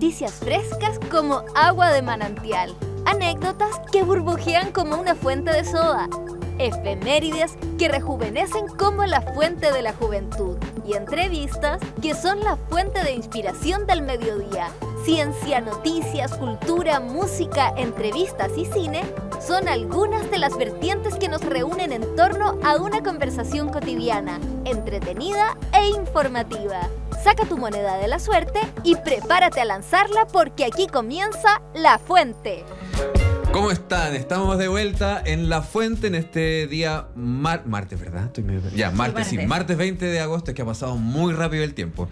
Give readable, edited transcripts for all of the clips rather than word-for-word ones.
Noticias frescas como agua de manantial. Anécdotas que burbujean como una fuente de soda. Efemérides que rejuvenecen como la fuente de la juventud. Y entrevistas que son la fuente de inspiración del mediodía. Ciencia, noticias, cultura, música, entrevistas y cine son algunas de las vertientes que nos reúnen en torno a una conversación cotidiana, entretenida e informativa. Saca tu moneda de la suerte y prepárate a lanzarla porque aquí comienza La Fuente. ¿Cómo están? Estamos de vuelta en La Fuente en este día martes, ¿verdad? Martes 20 de agosto, es que ha pasado muy rápido el tiempo.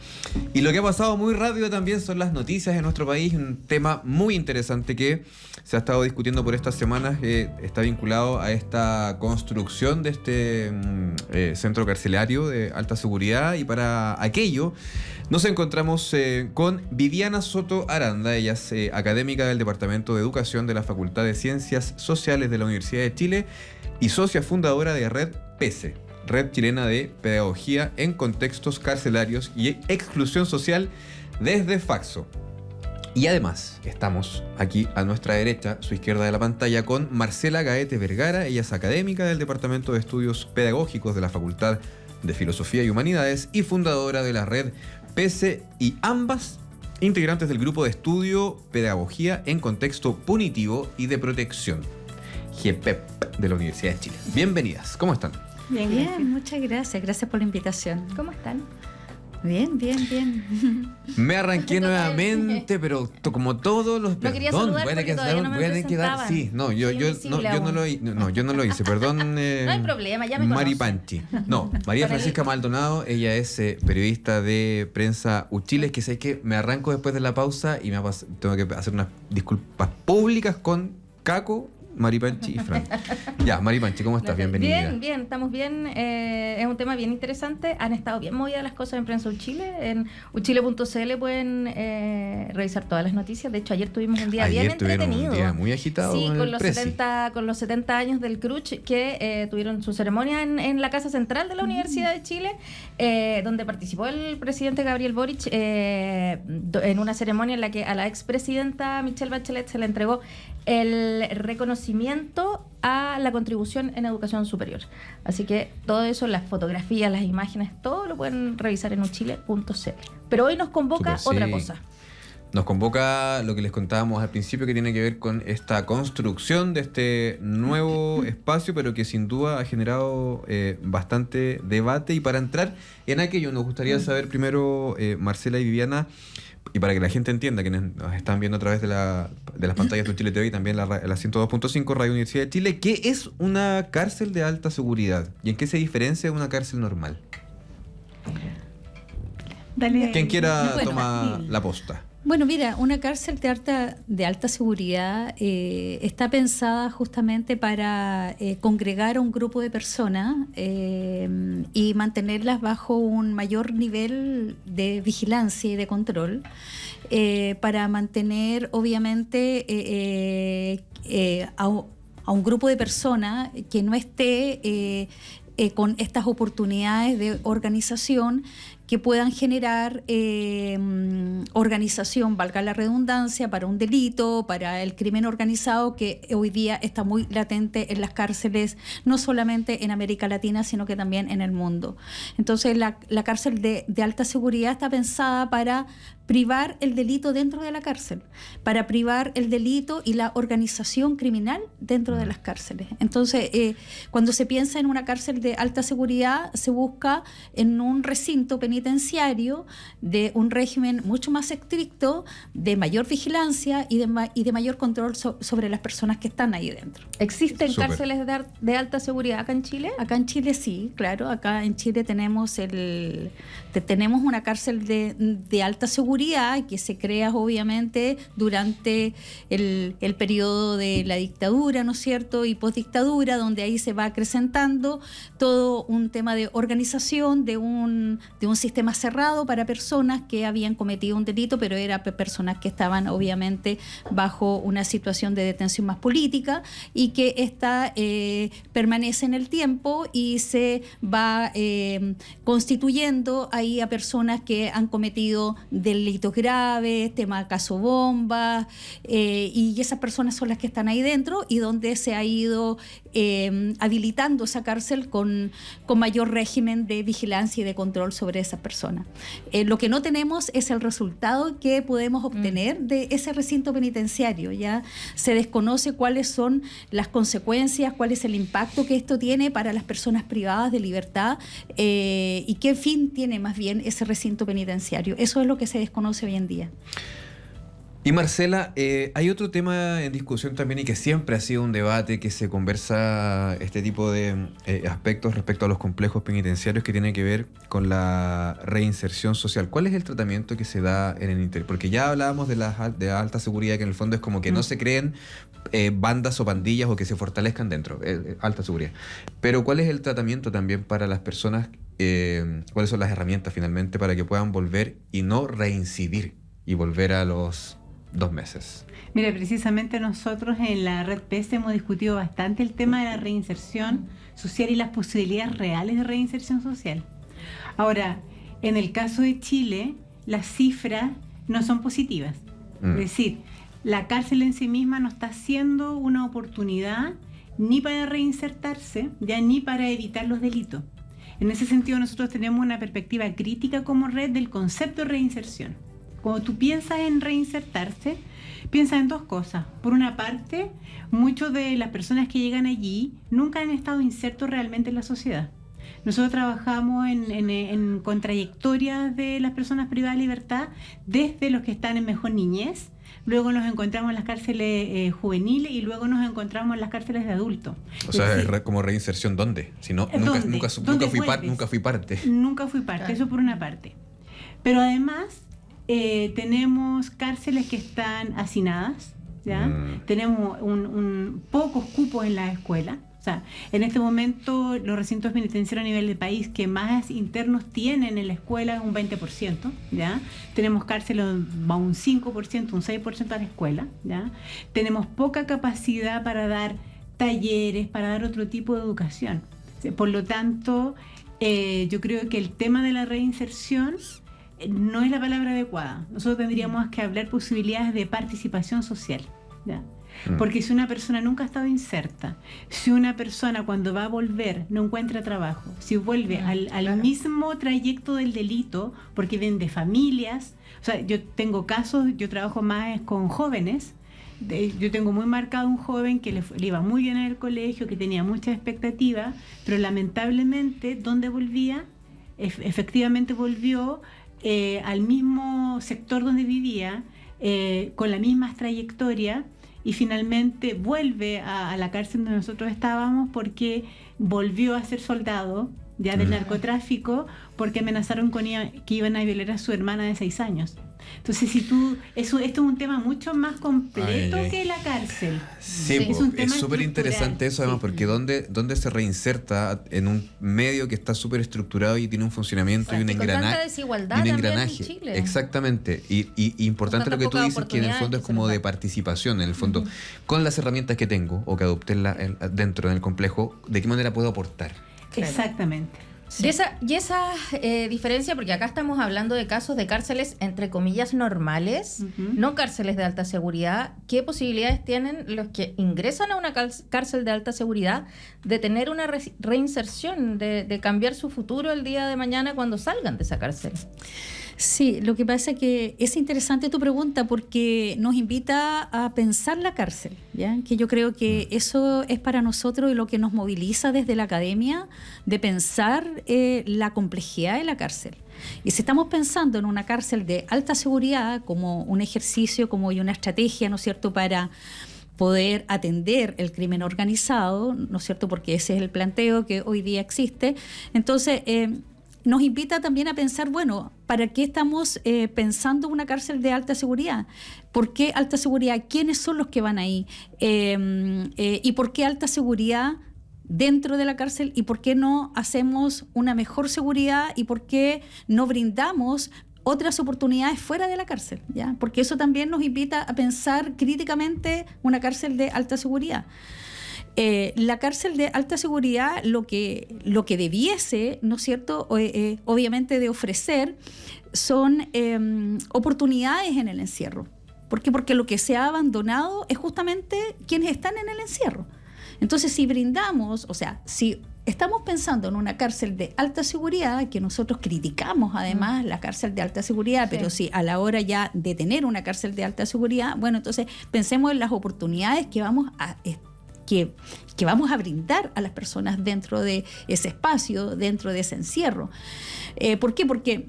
Y lo que ha pasado muy rápido también son las noticias en nuestro país, un tema muy interesante que se ha estado discutiendo por estas semanas, está vinculado a esta construcción de este centro carcelario de alta seguridad, y para aquello nos encontramos con Viviana Soto Aranda. Ella es académica del Departamento de Educación de la Facultad de Ciencias Sociales de la Universidad de Chile y socia fundadora de Red PESE, Red Chilena de Pedagogía en Contextos Carcelarios y Exclusión Social desde Faxo. Y además estamos aquí a nuestra derecha, su izquierda de la pantalla, con Marcela Gaete Vergara. Ella es académica del Departamento de Estudios Pedagógicos de la Facultad de Filosofía y Humanidades y fundadora de la Red PESE, y ambas integrantes del grupo de estudio Pedagogía en Contexto Punitivo y de Protección, GEPEP, de la Universidad de Chile. Bienvenidas, ¿cómo están? Bien, muchas gracias. Gracias por la invitación. ¿Cómo están? Bien. Me arranqué nuevamente, pero como todos los... No quería saludar porque todavía no me presentaban. Sí, no, yo no lo hice, perdón. No hay problema, ya me Mari conocen. Panchi. No, María Francisca Maldonado, ella es periodista de Prensa Uchiles, que sé que me arranco después de la pausa y tengo que hacer unas disculpas públicas con Caco, Mari Panchi y Fran. Ya, Mari Panchi, ¿cómo estás? Bienvenida. Bien, estamos bien. Es un tema bien interesante. Han estado bien movidas las cosas en Prensa Uchile. En uchile.cl pueden revisar todas las noticias. De hecho, ayer tuvimos un día bien entretenido. Un día muy agitado. Sí, con con los 70 años del CRUCH, que tuvieron su ceremonia en la Casa Central de la Universidad de Chile, donde participó el presidente Gabriel Boric en una ceremonia en la que a la expresidenta Michelle Bachelet se le entregó el reconocimiento a la contribución en educación superior. Así que todo eso, las fotografías, las imágenes, todo lo pueden revisar en uchile.cl. Pero hoy nos convoca otra cosa. Nos convoca lo que les contábamos al principio, que tiene que ver con esta construcción de este nuevo espacio, pero que sin duda ha generado bastante debate. Y para entrar en aquello, nos gustaría saber primero, Marcela y Viviana, y para que la gente entienda, quienes nos están viendo a través de las pantallas de Chile TV y también la 102.5 Radio Universidad de Chile, ¿qué es una cárcel de alta seguridad? ¿Y en qué se diferencia de una cárcel normal? Dale. Quien quiera toma la posta. Bueno, mira, una cárcel de alta seguridad está pensada justamente para congregar a un grupo de personas y mantenerlas bajo un mayor nivel de vigilancia y de control, para mantener, obviamente, a un grupo de personas que no esté con estas oportunidades de organización, que puedan generar organización, valga la redundancia, para un delito, para el crimen organizado, que hoy día está muy latente en las cárceles, no solamente en América Latina, sino que también en el mundo. Entonces, la cárcel de alta seguridad está pensada para privar el delito dentro de la cárcel, para privar el delito y la organización criminal dentro de las cárceles. Entonces, cuando se piensa en una cárcel de alta seguridad, se busca en un recinto penitenciario de un régimen mucho más estricto, de mayor vigilancia y de mayor control sobre las personas que están ahí dentro. ¿Existen cárceles de alta seguridad acá en Chile? Acá en Chile sí, claro. Acá en Chile tenemos una cárcel de alta seguridad que se crea obviamente durante el periodo de la dictadura, ¿no es cierto?, y postdictadura, donde ahí se va acrecentando todo un tema de organización de un sistema sistema cerrado para personas que habían cometido un delito, pero eran personas que estaban obviamente bajo una situación de detención más política, y que esta permanece en el tiempo y se va constituyendo ahí a personas que han cometido delitos graves, tema caso bomba, y esas personas son las que están ahí dentro, y donde se ha ido habilitando esa cárcel con mayor régimen de vigilancia y de control sobre esas personas. Lo que no tenemos es el resultado que podemos obtener de ese recinto penitenciario. Ya se desconoce cuáles son las consecuencias, cuál es el impacto que esto tiene para las personas privadas de libertad, y qué fin tiene más bien ese recinto penitenciario. Eso es lo que se desconoce hoy en día. Y Marcela, hay otro tema en discusión también, y que siempre ha sido un debate, que se conversa este tipo de aspectos respecto a los complejos penitenciarios, que tiene que ver con la reinserción social. ¿Cuál es el tratamiento que se da en el interior? Porque ya hablábamos de alta seguridad, que en el fondo es como que no se creen bandas o pandillas o que se fortalezcan dentro, alta seguridad. Pero ¿cuál es el tratamiento también para las personas? ¿Cuáles son las herramientas finalmente para que puedan volver y no reincidir y volver a los 2 meses? Mira, precisamente nosotros en la Red PES hemos discutido bastante el tema de la reinserción social y las posibilidades reales de reinserción social. Ahora, en el caso de Chile, las cifras no son positivas. Es decir, la cárcel en sí misma no está siendo una oportunidad ni para reinsertarse, ya ni para evitar los delitos. En ese sentido, nosotros tenemos una perspectiva crítica como red del concepto de reinserción. Cuando tú piensas en reinsertarse, piensas en 2 cosas. Por una parte, muchas de las personas que llegan allí nunca han estado insertos realmente en la sociedad. Nosotros trabajamos con trayectorias de las personas privadas de libertad, desde los que están en mejor niñez, luego nos encontramos en las cárceles juveniles, y luego nos encontramos en las cárceles de adultos. O sea, es como reinserción, ¿dónde? Si no, nunca fui parte. Nunca fui parte, eso por una parte. Pero además tenemos cárceles que están hacinadas, ¿ya? Tenemos pocos cupos en las escuelas. O sea, en este momento los recintos penitenciarios a nivel de país que más internos tienen en la escuela es un 20%, ¿ya? Tenemos cárceles va un 5%, un 6% a la escuela, ¿ya? Tenemos poca capacidad para dar talleres, para dar otro tipo de educación. Por lo tanto, yo creo que el tema de la reinserción no es la palabra adecuada. Nosotros tendríamos que hablar posibilidades de participación social, ¿ya? Porque si una persona nunca ha estado inserta, si una persona cuando va a volver no encuentra trabajo, si vuelve al mismo trayecto del delito, porque vienen de familias, o sea, yo tengo casos, yo trabajo más con jóvenes, yo tengo muy marcado un joven que le iba muy bien en el colegio, que tenía muchas expectativas, pero lamentablemente, ¿dónde volvía? Efectivamente volvió al mismo sector donde vivía, con la misma trayectoria, y finalmente vuelve a la cárcel donde nosotros estábamos, porque volvió a ser soldado ya del narcotráfico, porque amenazaron que iban a violar a su hermana de 6 años. Entonces, esto es un tema mucho más completo que la cárcel. Sí, es súper interesante eso, además, porque ¿dónde se reinserta en un medio que está súper estructurado y tiene un funcionamiento y un engranaje? Con tanta desigualdad en Chile. Exactamente. Y importante lo que tú dices, que en el fondo es como de participación, en el fondo, con las herramientas que tengo o que adopté dentro del complejo, ¿de qué manera puedo aportar? Exactamente. Sí. Y esa diferencia, porque acá estamos hablando de casos de cárceles, entre comillas, normales, no cárceles de alta seguridad. ¿Qué posibilidades tienen los que ingresan a una cárcel de alta seguridad de tener una reinserción, de cambiar su futuro el día de mañana cuando salgan de esa cárcel? Sí, lo que pasa es que es interesante tu pregunta, porque nos invita a pensar la cárcel, ¿ya? Que yo creo que eso es para nosotros lo que nos moviliza desde la academia, de pensar la complejidad de la cárcel. Y si estamos pensando en una cárcel de alta seguridad como un ejercicio, como una estrategia, ¿no es cierto?, para poder atender el crimen organizado, ¿no es cierto?, porque ese es el planteo que hoy día existe. Entonces, nos invita también a pensar, bueno, ¿para qué estamos pensando una cárcel de alta seguridad? ¿Por qué alta seguridad? ¿Quiénes son los que van ahí? ¿Y por qué alta seguridad dentro de la cárcel y por qué no hacemos una mejor seguridad y por qué no brindamos otras oportunidades fuera de la cárcel, ¿ya? Porque eso también nos invita a pensar críticamente una cárcel de alta seguridad. La cárcel de alta seguridad lo que debiese, ¿no es cierto?, obviamente de ofrecer son oportunidades en el encierro. ¿Por qué? Porque lo que se ha abandonado es justamente quienes están en el encierro. Entonces, si brindamos, o sea, si estamos pensando en una cárcel de alta seguridad, que nosotros criticamos además la cárcel de alta seguridad, sí, pero si a la hora ya de tener una cárcel de alta seguridad, bueno, entonces pensemos en las oportunidades que vamos a brindar a las personas dentro de ese espacio, dentro de ese encierro. ¿Por qué? Porque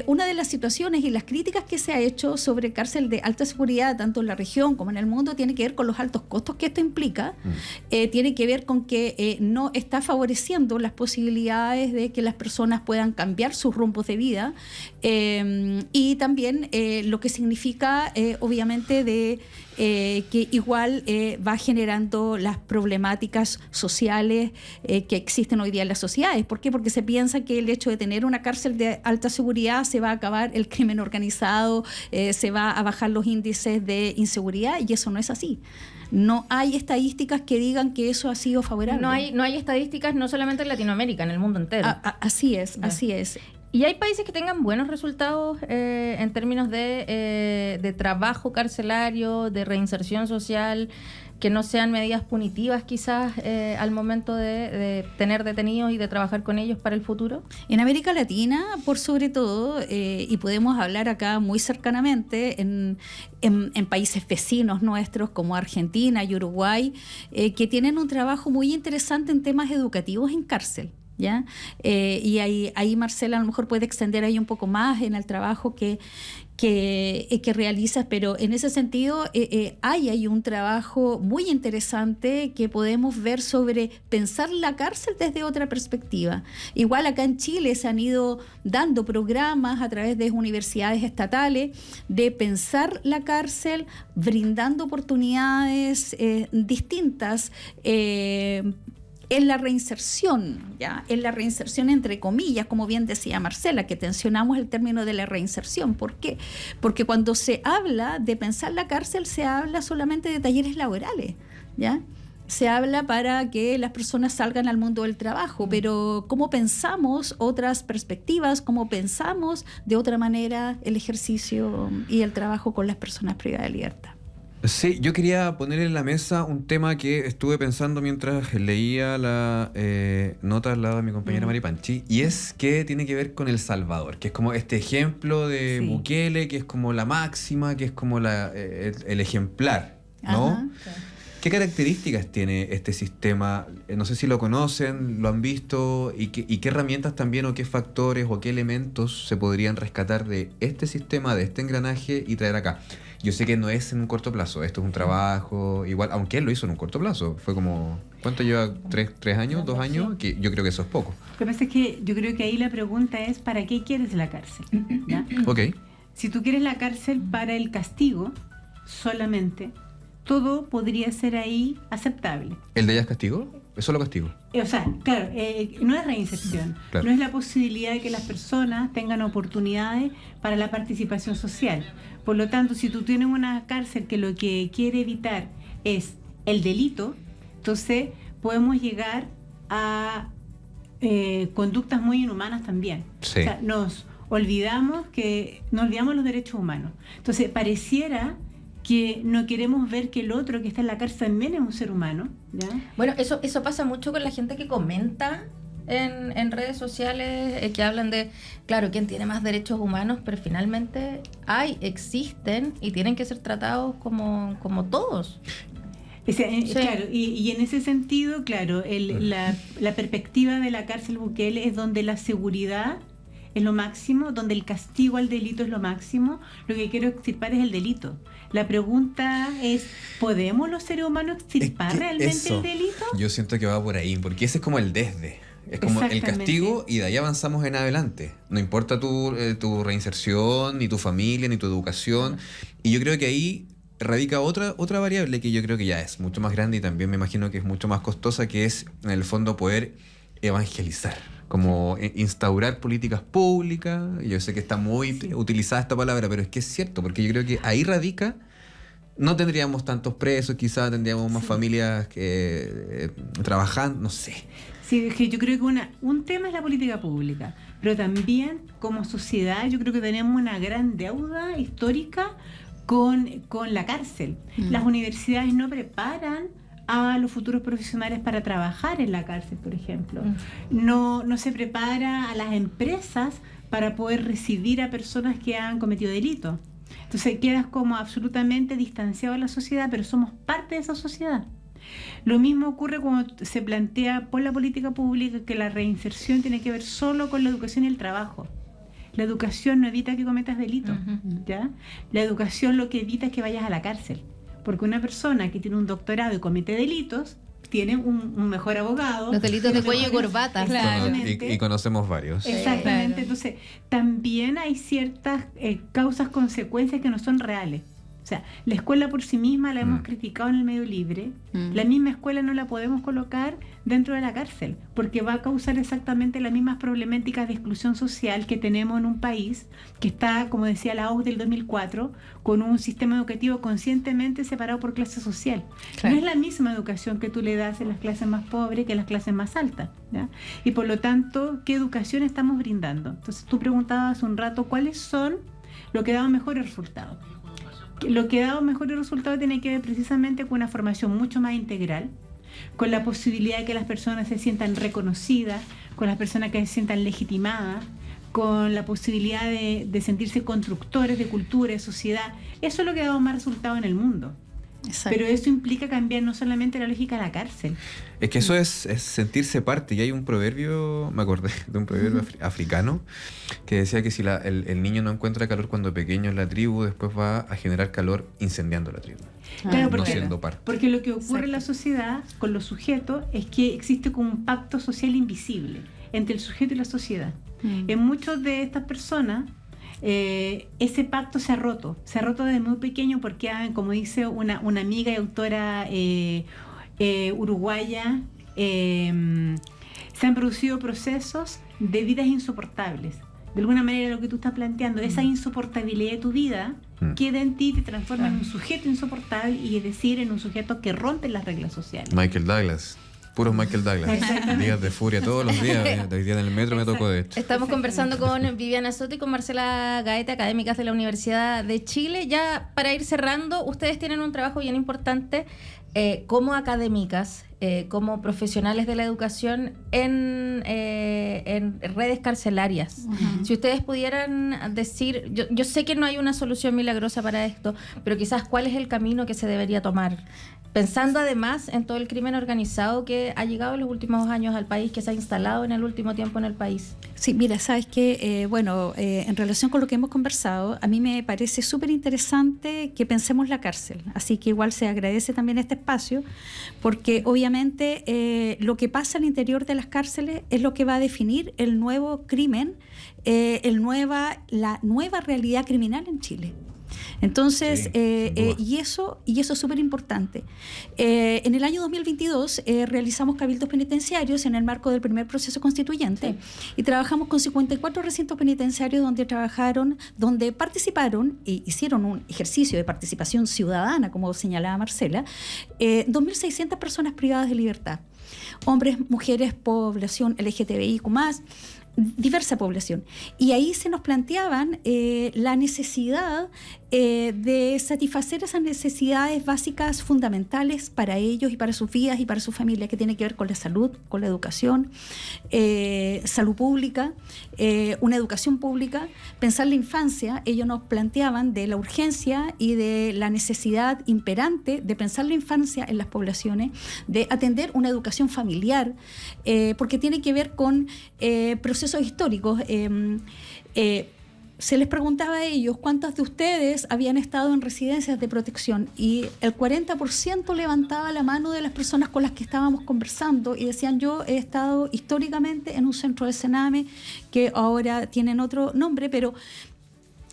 una de las situaciones y las críticas que se ha hecho sobre cárcel de alta seguridad, tanto en la región como en el mundo, tiene que ver con los altos costos que esto implica, tiene que ver con que no está favoreciendo las posibilidades de que las personas puedan cambiar sus rumbos de vida y también lo que significa, obviamente, de que igual va generando las problemáticas sociales que existen hoy día en las sociedades. ¿Por qué? Porque se piensa que el hecho de tener una cárcel de alta seguridad se va a acabar el crimen organizado, se va a bajar los índices de inseguridad, y eso no es así. No hay estadísticas que digan que eso ha sido favorable. No hay estadísticas, no solamente en Latinoamérica, en el mundo entero. Así es, así es. ¿Y hay países que tengan buenos resultados en términos de trabajo carcelario, de reinserción social, que no sean medidas punitivas quizás al momento de tener detenidos y de trabajar con ellos para el futuro? En América Latina, por sobre todo, y podemos hablar acá muy cercanamente, en países vecinos nuestros como Argentina y Uruguay, que tienen un trabajo muy interesante en temas educativos en cárcel. ¿Ya? Y ahí Marcela a lo mejor puede extender ahí un poco más en el trabajo que realizas, pero en ese sentido hay un trabajo muy interesante que podemos ver sobre pensar la cárcel desde otra perspectiva. Igual acá en Chile se han ido dando programas a través de universidades estatales de pensar la cárcel, brindando oportunidades distintas en la reinserción, ¿ya? En la reinserción entre comillas, como bien decía Marcela, que tensionamos el término de la reinserción. ¿Por qué? Porque cuando se habla de pensar la cárcel, se habla solamente de talleres laborales, ¿ya? Se habla para que las personas salgan al mundo del trabajo, pero ¿cómo pensamos otras perspectivas? ¿Cómo pensamos de otra manera el ejercicio y el trabajo con las personas privadas de libertad? Sí, yo quería poner en la mesa un tema que estuve pensando mientras leía la nota al lado de mi compañera Mari Panchi, y es que tiene que ver con El Salvador, que es como este ejemplo de Bukele, que es como la máxima, que es como el ejemplar, ¿no? Ajá, claro. ¿Qué características tiene este sistema? No sé si lo conocen, lo han visto, y qué herramientas también, o qué factores, o qué elementos se podrían rescatar de este sistema, de este engranaje, y traer acá. Yo sé que no es en un corto plazo, esto es un trabajo, igual, aunque él lo hizo en un corto plazo, fue como, ¿cuánto lleva? ¿3 años? ¿2 años? Que yo creo que eso es poco. Lo que pasa es que yo creo que ahí la pregunta es, ¿para qué quieres la cárcel? ¿Ya? Ok. Si tú quieres la cárcel para el castigo solamente, todo podría ser ahí aceptable. ¿El de ella es castigo? ¿Es solo castigo? O sea, claro, no es reinserción, Claro. no es la posibilidad de que las personas tengan oportunidades para la participación social. Por lo tanto, si tú tienes una cárcel que lo que quiere evitar es el delito, entonces podemos llegar a conductas muy inhumanas también. Sí. O sea, nos olvidamos los derechos humanos. Entonces, pareciera que no queremos ver que el otro que está en la cárcel también es un ser humano, ¿ya? Bueno, eso pasa mucho con la gente que comenta en redes sociales, que hablan de, claro, quién tiene más derechos humanos, pero finalmente existen y tienen que ser tratados como todos. Sí. Claro, y en ese sentido, claro, la perspectiva de la cárcel Bukele es donde la seguridad es lo máximo, donde el castigo al delito es lo máximo. Lo que quiero extirpar es el delito. La pregunta es, ¿podemos los seres humanos extirpar realmente el delito? Yo siento que va por ahí, porque ese es como el desde. Es como el castigo, y de ahí avanzamos en adelante. No importa tu reinserción, ni tu familia, ni tu educación. Y yo creo que ahí radica otra variable que yo creo que ya es mucho más grande y también me imagino que es mucho más costosa, que es en el fondo poder evangelizar, como instaurar políticas públicas. Yo sé que está muy utilizada esta palabra, pero es que es cierto, porque yo creo que ahí radica. No tendríamos tantos presos, quizás tendríamos más familias trabajando, no sé. Sí, es que yo creo que un tema es la política pública, pero también como sociedad yo creo que tenemos una gran deuda histórica con la cárcel. Las universidades no preparan a los futuros profesionales para trabajar en la cárcel, por ejemplo. No se prepara a las empresas para poder recibir a personas que han cometido delitos. Entonces quedas como absolutamente distanciado de la sociedad, pero somos parte de esa sociedad. Lo mismo ocurre cuando se plantea por la política pública que la reinserción tiene que ver solo con la educación y el trabajo. La educación no evita que cometas delitos, ¿ya? La educación lo que evita es que vayas a la cárcel. Porque una persona que tiene un doctorado y comete delitos tiene un mejor abogado. Los delitos de cuello y corbata. Claro. Y conocemos varios. Exactamente. Claro. Entonces, también hay ciertas causas, consecuencias que no son reales. O sea, la escuela por sí misma la hemos criticado en el medio libre. La misma escuela no la podemos colocar dentro de la cárcel, porque va a causar exactamente las mismas problemáticas de exclusión social que tenemos en un país que está, como decía la OCDE del 2004, con un sistema educativo conscientemente separado por clase social. Claro. No es la misma educación que tú le das en las clases más pobres que en las clases más altas, ¿ya? Y por lo tanto, ¿qué educación estamos brindando? Entonces tú preguntabas hace un rato cuáles son lo que da mejores resultados. Lo que ha dado mejores resultados tiene que ver precisamente con una formación mucho más integral, con la posibilidad de que las personas se sientan reconocidas, con las personas que se sientan legitimadas, con la posibilidad de sentirse constructores de cultura, de sociedad. Eso es lo que ha dado más resultados en el mundo. Exacto. Pero eso implica cambiar no solamente la lógica de la cárcel. Es que eso es sentirse parte. Y hay un proverbio, me acordé de un proverbio africano, que decía que si el niño no encuentra calor cuando pequeño en la tribu, después va a generar calor incendiando la tribu. Claro, no siendo parte. porque lo que ocurre en la sociedad con los sujetos es que existe como un pacto social invisible entre el sujeto y la sociedad. En muchas de estas personas ese pacto se ha roto desde muy pequeño porque, como dice una amiga y autora uruguaya, se han producido procesos de vidas insoportables. De alguna manera lo que tú estás planteando, esa insoportabilidad de tu vida queda en ti, te transforma en un sujeto insoportable y es decir, en un sujeto que rompe las reglas sociales. Michael Douglas. Puros Michael Douglas. Días de furia todos los días. Hoy día en el metro me tocó, de hecho. Estamos conversando con Viviana Soto y con Marcela Gaete, académicas de la Universidad de Chile. Ya para ir cerrando, ustedes tienen un trabajo bien importante como académicas, como profesionales de la educación en redes carcelarias. Si ustedes pudieran decir, yo sé que no hay una solución milagrosa para esto, pero quizás cuál es el camino que se debería tomar, pensando además en todo el crimen organizado que ha llegado en los últimos años al país, que se ha instalado en el último tiempo en el país. Sí, mira, sabes que, en relación con lo que hemos conversado, a mí me parece súper interesante que pensemos la cárcel. Así que igual se agradece también este espacio, porque obviamente lo que pasa al interior de las cárceles es lo que va a definir el nuevo crimen, la nueva realidad criminal en Chile. Entonces, y eso es súper importante. En el año 2022 realizamos cabildos penitenciarios en el marco del primer proceso constituyente y trabajamos con 54 recintos penitenciarios donde participaron e hicieron un ejercicio de participación ciudadana, como señalaba Marcela, 2.600 personas privadas de libertad. Hombres, mujeres, población LGTBIQ+, diversa población. Y ahí se nos planteaban la necesidad de satisfacer esas necesidades básicas fundamentales para ellos y para sus vidas y para su familia, que tiene que ver con la salud, con la educación, salud pública, una educación pública, pensar la infancia. Ellos nos planteaban de la urgencia y de la necesidad imperante de pensar la infancia en las poblaciones, de atender una educación familiar, porque tiene que ver con procesos históricos. Se les preguntaba a ellos cuántos de ustedes habían estado en residencias de protección y el 40% levantaba la mano de las personas con las que estábamos conversando y decían: yo he estado históricamente en un centro de Sename, que ahora tienen otro nombre, pero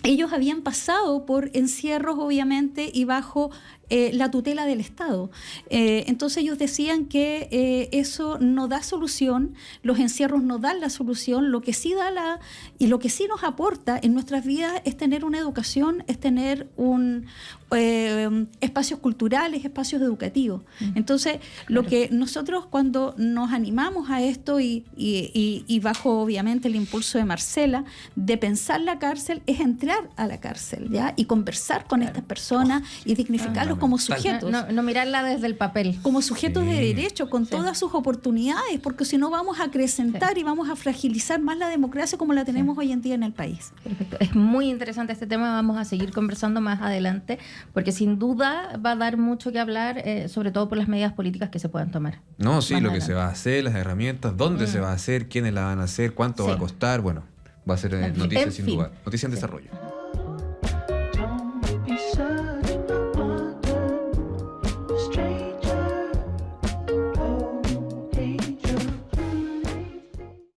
ellos habían pasado por encierros, obviamente, y bajo la tutela del Estado. Entonces ellos decían que eso no da solución, los encierros no dan la solución, lo que sí da y lo que sí nos aporta en nuestras vidas es tener una educación, es tener espacios culturales, espacios educativos. Entonces, lo que nosotros cuando nos animamos a esto y bajo obviamente el impulso de Marcela, de pensar la cárcel, es entrar a la cárcel, ¿ya? Y conversar con estas personas y dignificarlos como sujetos. No mirarla desde el papel. Como sujetos de derecho, con todas sus oportunidades, porque si no vamos a acrecentar y vamos a fragilizar más la democracia como la tenemos hoy en día en el país. Perfecto. Es muy interesante este tema, vamos a seguir conversando más adelante, porque sin duda va a dar mucho que hablar, sobre todo por las medidas políticas que se puedan tomar. No, sí, más lo adelante. que se va a hacer, las herramientas, dónde se va a hacer, quiénes la van a hacer, cuánto va a costar, bueno, va a ser noticia En sin fin. duda, noticia en desarrollo.